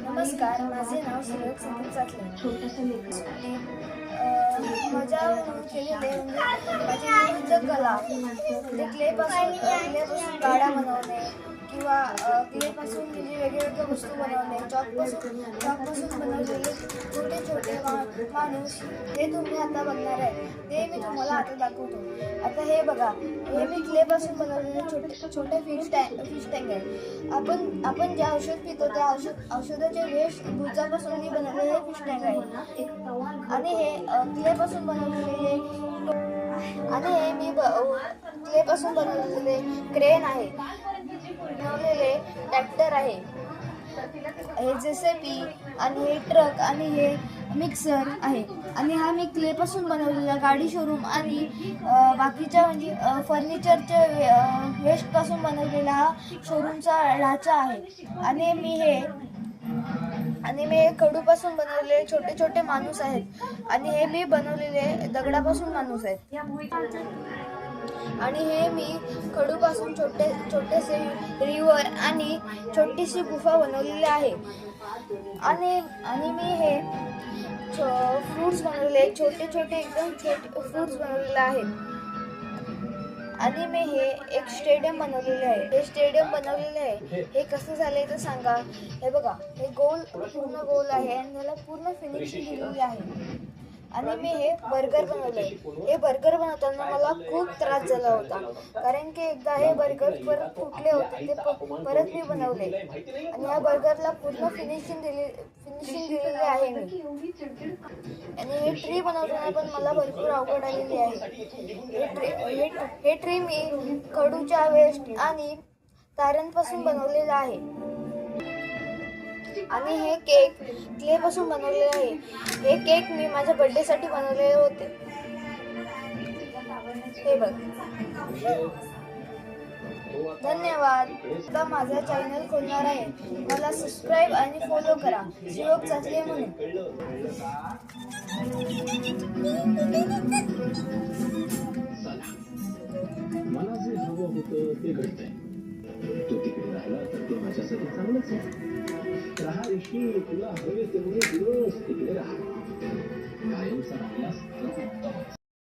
नमस्कार, माझे नाव सुयोग संदीप सातले. माझ्या केलेले म्हणजे माझी विविध कला म्हणजे क्लेपासून गाड्या बनवणे किंवा क्लेपासून म्हणजे वेगवेगळ्या वस्तू बनवणे, चॉकपासून बनवलेले छोटे छोटे माणूस हे तुम्ही आता बघणार आहे. ते मी तुम्हाला आता दाखवतो. आता हे बघा, हे मी क्लेपासून बनवलेले छोटे छोटे फिश टँक आहे. आपण जे औषध पितो त्या औषधाचे वेस्ट भुजापासून मी बनवलेले फिश टँक आहे. आणि हे क्लेपासून बनवलेले मी क्लेपासून बनवलेले क्रेन आहे, बनवलेले ट्रॅक्टर आहे, हे JCB आणि हे ट्रक आणि हे मिक्सर आहे. आणि हा मी क्लेपासून बनवलेला गाडी शोरूम आणि बाकीच्या म्हणजे फर्निचरच्या वेस्टपासून बनवलेला हा शोरूमचा ढाचा आहे. आणि मी हे खडूपासून बनवलेले छोटे छोटे माणूस आहेत. आणि हे मी बनवलेले दगडापासून माणूस आहेत. आणि हे मी खडूपासून छोटेसे रिव्हर आणि छोटीशी गुफा बनवलेली आहे. आणि मी हे फ्रूट्स बनवलेले, छोटे छोटे एकदम छोटे फ्रूट्स बनवलेले आहेत. आणि मी हे एक स्टेडियम बनवलेले आहे. हे स्टेडियम बनवलेले आहे. हे कसं झालंय तर सांगा. हे बघा, हे पूर्ण गोल आहे आणि त्याला पूर्ण फिनिशिंग दिलेली आहे. आणि मी हे बर्गर बनवले. हे बर्गर बनवताना मला खूप त्रास झाला होता, कारण की एकदा हे बर्गर परत फुटले होते. ते परत मी बनवले आणि या बर्गरला पूर्ण फिनिशिंग दिलेली आहे मी. आणि हे ट्री बनवताना पण मला भरपूर अवघड आलेली आहे. हे ट्री मी खडूच्या वेस्ट आणि तारांपासून बनवलेलं आहे. आणि हे केक क्लेपासून बनवलेले आहे. हे केक मी माझ्या बर्थडेसाठी बनवलेले होते. हे बघ. धन्यवाद. आता माझा चॅनल खोलणार आहे. मला सबस्क्राईब आणि फॉलो करा, सुयोग सातले म्हणून. मला जे हवं होतं ते घडतंय. तो तिकडे राहिला तर ते माझ्यासाठी चांगलंच आहे. राहा ऋषी, तुला हवे तेवढे दिवस तिकडे राहा. कायमचा राहिलास तर उत्तम.